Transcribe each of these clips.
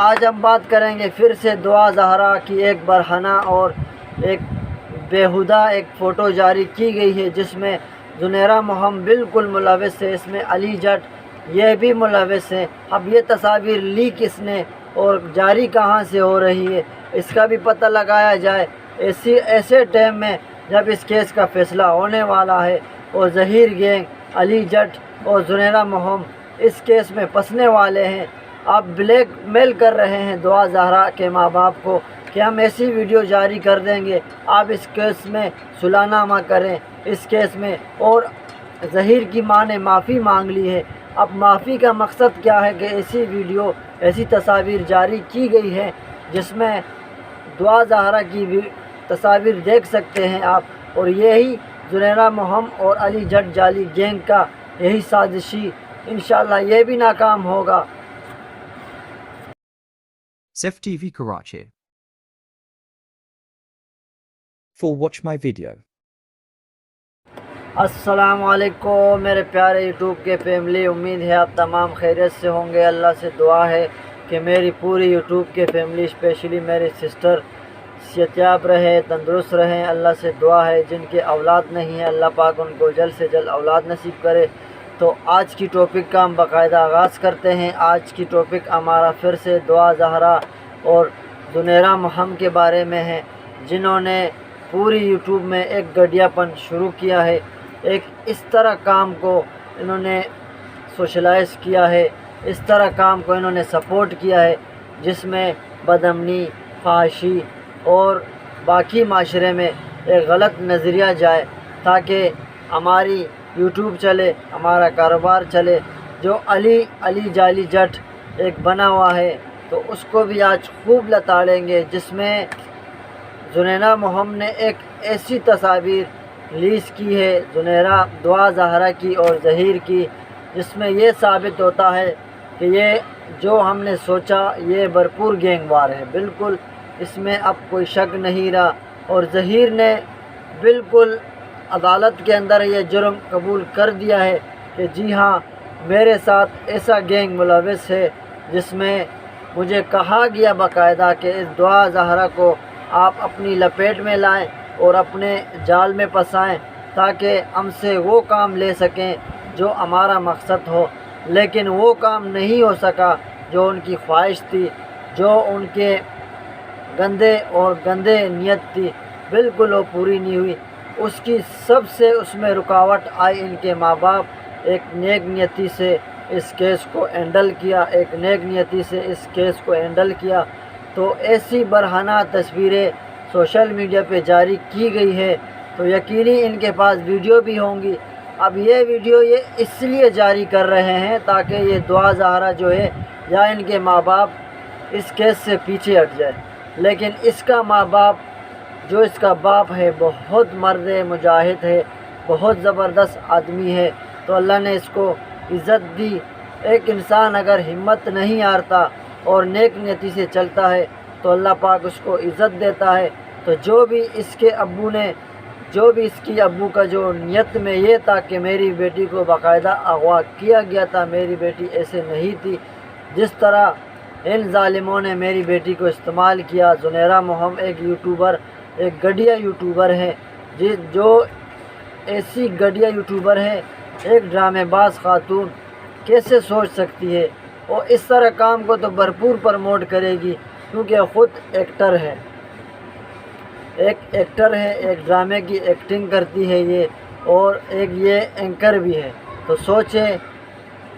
آج ہم بات کریں گے پھر سے دعا زہرا کی ایک برہنہ اور ایک بیہودہ ایک فوٹو جاری کی گئی ہے جس میں زنیرہ مہم بالکل ملوث ہے، اس میں علی جٹ یہ بھی ملوث ہے۔ اب یہ تصاویر لیک کس نے اور جاری کہاں سے ہو رہی ہے اس کا بھی پتہ لگایا جائے، ایسے ٹائم میں جب اس کیس کا فیصلہ ہونے والا ہے اور ظہیر گینگ علی جٹ اور زنیرہ مہم اس کیس میں پھنسنے والے ہیں۔ آپ بلیک میل کر رہے ہیں دعا زہرا کے ماں باپ کو کہ ہم ایسی ویڈیو جاری کر دیں گے، آپ اس کیس میں صلح نامہ کریں اس کیس میں۔ اور ظہیر کی ماں نے معافی مانگ لی ہے۔ اب معافی کا مقصد کیا ہے کہ ایسی ویڈیو ایسی تصاویر جاری کی گئی ہے جس میں دعا زہرا کی بھی تصاویر دیکھ سکتے ہیں آپ، اور یہی زنیرہ مہم اور علی جٹ جعلی گینگ کا یہی سازشی انشاءاللہ یہ بھی ناکام ہوگا۔ Sef TV Karachi. For watch my video. السلام علیکم میرے پیارے یوٹیوب کے فیملی، امید ہے آپ تمام خیریت سے ہوں گے۔ اللہ سے دعا ہے کہ میری پوری یوٹیوب کے فیملی اسپیشلی میری سسٹر صحتیاب رہے، تندرست رہیں۔ اللہ سے دعا ہے جن کے اولاد نہیں ہے اللہ پاک ان کو جلد سے جلد اولاد نصیب کرے۔ تو آج کی ٹاپک کا ہم باقاعدہ آغاز کرتے ہیں۔ آج کی ٹاپک ہمارا پھر سے دعا زہرا اور زنیرہ مہم کے بارے میں ہے، جنہوں نے پوری یوٹیوب میں ایک گڈیا پن شروع کیا ہے۔ ایک اس طرح کام کو انہوں نے سوشلائز کیا ہے، اس طرح کام کو انہوں نے سپورٹ کیا ہے جس میں بدامنی، فحاشی اور باقی معاشرے میں ایک غلط نظریہ جائے تاکہ ہماری یوٹیوب چلے، ہمارا کاروبار چلے۔ جو علی جعلی جٹ ایک بنا ہوا ہے تو اس کو بھی آج خوب لتاڑیں گے، جس میں زنیرہ مہم نے ایک ایسی تصاویر ریلیز کی ہے زنیرہ دعا زہرا کی اور ظہیر کی، جس میں یہ ثابت ہوتا ہے کہ یہ جو ہم نے سوچا یہ بھرپور گینگ وار ہے، بالکل اس میں اب کوئی شک نہیں رہا۔ اور ظہیر نے بالکل عدالت کے اندر یہ جرم قبول کر دیا ہے کہ جی ہاں میرے ساتھ ایسا گینگ ملوث ہے جس میں مجھے کہا گیا باقاعدہ کہ اس دعا زہرا کو آپ اپنی لپیٹ میں لائیں اور اپنے جال میں پھنسائیں تاکہ ہم سے وہ کام لے سکیں جو ہمارا مقصد ہو، لیکن وہ کام نہیں ہو سکا جو ان کی خواہش تھی، جو ان کے گندے نیت تھی، بالکل وہ پوری نہیں ہوئی۔ اس کی سب سے اس میں رکاوٹ آئی ان کے ماں باپ ایک نیک نیتی سے اس کیس کو ہینڈل کیا، ایک نیک نیتی سے اس کیس کو ہینڈل کیا۔ تو ایسی برہنہ تصویریں سوشل میڈیا پہ جاری کی گئی ہے تو یقینی ان کے پاس ویڈیو بھی ہوں گی۔ اب یہ ویڈیو یہ اس لیے جاری کر رہے ہیں تاکہ یہ دعا زہرا جو ہے یا ان کے ماں باپ اس کیس سے پیچھے ہٹ جائے، لیکن اس کا ماں باپ جو اس کا باپ ہے بہت مرد مجاہد ہے، بہت زبردست آدمی ہے، تو اللہ نے اس کو عزت دی۔ ایک انسان اگر ہمت نہیں ہارتا اور نیک نیتی سے چلتا ہے تو اللہ پاک اس کو عزت دیتا ہے۔ تو جو بھی اس کے ابو نے، جو بھی اس کی ابو کا جو نیت میں یہ تھا کہ میری بیٹی کو باقاعدہ اغوا کیا گیا تھا، میری بیٹی ایسے نہیں تھی، جس طرح ان ظالموں نے میری بیٹی کو استعمال کیا۔ زنیرہ مہم ایک یوٹیوبر، ایک گڈیا یوٹیوبر ہے، جو ایسی گڈیا یوٹیوبر ہے، ایک ڈرامے باز خاتون کیسے سوچ سکتی ہے؟ اور اس طرح کام کو تو بھرپور پروموٹ کرے گی کیونکہ خود ایکٹر ہے، ایک ڈرامے کی ایکٹنگ کرتی ہے یہ، اور ایک یہ اینکر بھی ہے۔ تو سوچیں،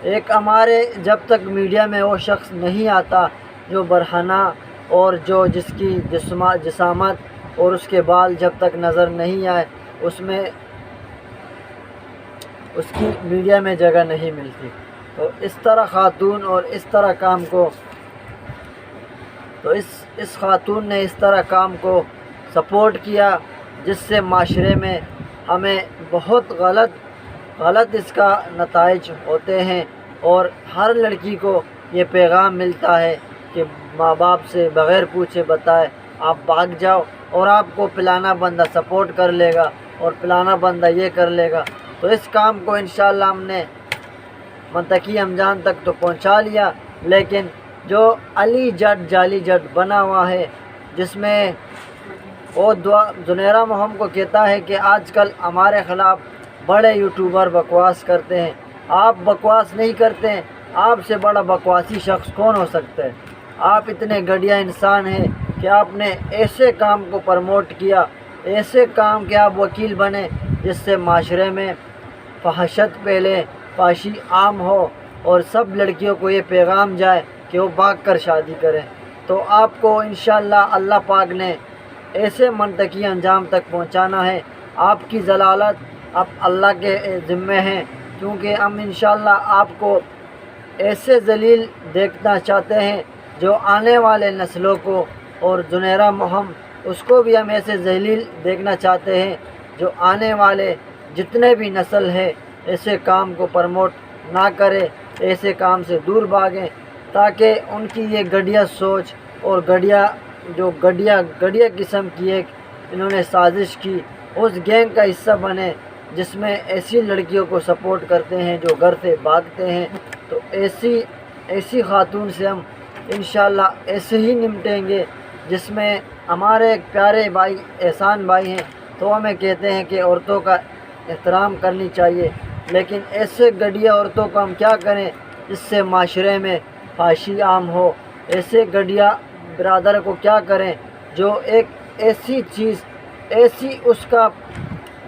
ایک ہمارے جب تک میڈیا میں وہ شخص نہیں آتا جو برہنہ اور جو جس کی جسامت اور اس کے بال جب تک نظر نہیں آئے اس میں اس کی میڈیا میں جگہ نہیں ملتی۔ تو اس طرح خاتون اور اس طرح کام کو اس خاتون نے اس طرح کام کو سپورٹ کیا جس سے معاشرے میں ہمیں بہت غلط اس کا نتائج ہوتے ہیں، اور ہر لڑکی کو یہ پیغام ملتا ہے کہ ماں باپ سے بغیر پوچھے بتائے آپ بھاگ جاؤ اور آپ کو پلانا بندہ سپورٹ کر لے گا اور پلانا بندہ یہ کر لے گا۔ تو اس کام کو انشاءاللہ ہم نے منطقی انجام تک تو پہنچا لیا، لیکن جو علی جٹ جعلی جٹ بنا ہوا ہے، جس میں وہ زنیرہ محمد کو کہتا ہے کہ آج کل ہمارے خلاف بڑے یوٹیوبر بکواس کرتے ہیں، آپ بکواس نہیں کرتے ہیں، آپ سے بڑا بکواسی شخص کون ہو سکتا ہے؟ آپ اتنے گھٹیا انسان ہیں کہ آپ نے ایسے کام کو پروموٹ کیا، ایسے کام کہ آپ وکیل بنے جس سے معاشرے میں فحاشت پھیلے، فحاشی عام ہو اور سب لڑکیوں کو یہ پیغام جائے کہ وہ بھاگ کر شادی کریں۔ تو آپ کو انشاءاللہ اللہ پاک نے ایسے منطقی انجام تک پہنچانا ہے۔ آپ کی ضلالت اب اللہ کے ذمے ہیں، کیونکہ ہم انشاءاللہ آپ کو ایسے ذلیل دیکھنا چاہتے ہیں جو آنے والے نسلوں کو، اور زنیرہ محمد اس کو بھی ہم ایسے ذلیل دیکھنا چاہتے ہیں جو آنے والے جتنے بھی نسل ہے ایسے کام کو پروموٹ نہ کرے، ایسے کام سے دور بھاگیں، تاکہ ان کی یہ گھٹیا سوچ اور گھٹیا قسم کی ایک انہوں نے سازش کی، اس گینگ کا حصہ بنے جس میں ایسی لڑکیوں کو سپورٹ کرتے ہیں جو گھر سے بھاگتے ہیں۔ تو ایسی خاتون سے ہم انشاءاللہ ایسے ہی نمٹیں گے، جس میں ہمارے ایک پیارے بھائی احسان بھائی ہیں، تو ہمیں کہتے ہیں کہ عورتوں کا احترام کرنی چاہیے، لیکن ایسے گھٹیا عورتوں کو ہم کیا کریں جس سے معاشرے میں فحاشی عام ہو؟ ایسے گھٹیا برادر کو کیا کریں جو ایک ایسی چیز، ایسی اس کا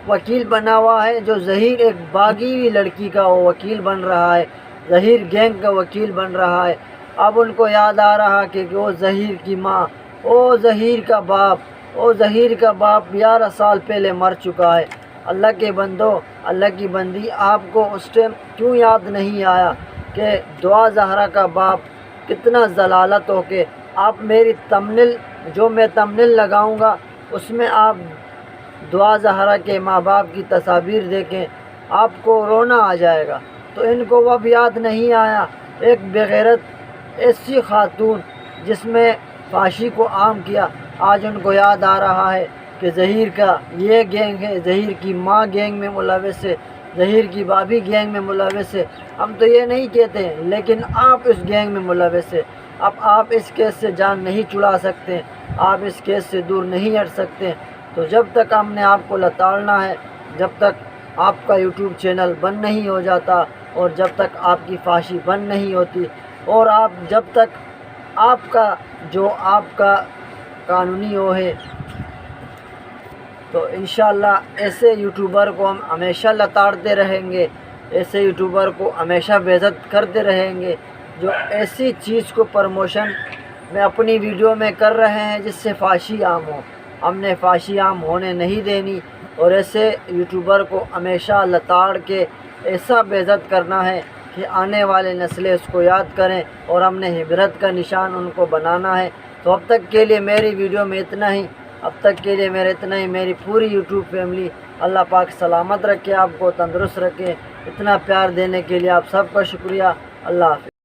وکیل بنا ہوا ہے، جو ظہیر ایک باغی ہوئی لڑکی کا وہ وکیل بن رہا ہے، ظہیر گینگ کا وکیل بن رہا ہے۔ اب ان کو یاد آ رہا کہ وہ ظہیر کی ماں، وہ ظہیر کا باپ 11 سال پہلے مر چکا ہے۔ اللہ کے بندو، اللہ کی بندی، آپ کو اس ٹائم کیوں یاد نہیں آیا کہ دعا زہرا کا باپ کتنا ضلالت ہو کے آپ میری تمنیل جو میں تمنیل لگاؤں گا اس میں آپ دعا زہرا کے ماں باپ کی تصاویر دیکھیں، آپ کو رونا آ جائے گا۔ تو ان کو وہ اب یاد نہیں آیا، ایک بغیرت ایسی خاتون جس میں فحاشی کو عام کیا، آج ان کو یاد آ رہا ہے کہ ظہیر کا یہ گینگ ہے، ظہیر کی ماں گینگ میں ملوث ہے، ظہیر کی بھابھی گینگ میں ملوث ہے۔ ہم تو یہ نہیں کہتے، لیکن آپ اس گینگ میں ملوث ہے۔ اب آپ اس کیس سے جان نہیں چھڑا سکتے، آپ اس کیس سے دور نہیں ہٹ سکتے۔ تو جب تک ہم نے آپ کو لتاڑنا ہے، جب تک آپ کا یوٹیوب چینل بند نہیں ہو جاتا، اور جب تک آپ کی فحاشی بند نہیں ہوتی، اور جب تک آپ کا قانونی وہ ہے، تو انشاءاللہ ایسے یوٹیوبر کو ہم ہمیشہ لتاڑتے رہیں گے، ایسے یوٹیوبر کو ہمیشہ بے عزت کرتے رہیں گے جو ایسی چیز کو پروموشن میں اپنی ویڈیو میں کر رہے ہیں جس سے فحاشی عام ہو۔ ہم نے فحاشی عام ہونے نہیں دینی، اور ایسے یوٹیوبر کو ہمیشہ لتاڑ کے ایسا بے عزت کرنا ہے کہ آنے والے نسلیں اس کو یاد کریں، اور ہم نے عبرت کا نشان ان کو بنانا ہے۔ تو اب تک کے لیے میری ویڈیو میں اتنا ہی، میری پوری یوٹیوب فیملی اللہ پاک سلامت رکھے، آپ کو تندرست رکھے۔ اتنا پیار دینے کے لیے آپ سب کا شکریہ۔ اللہ حافظ۔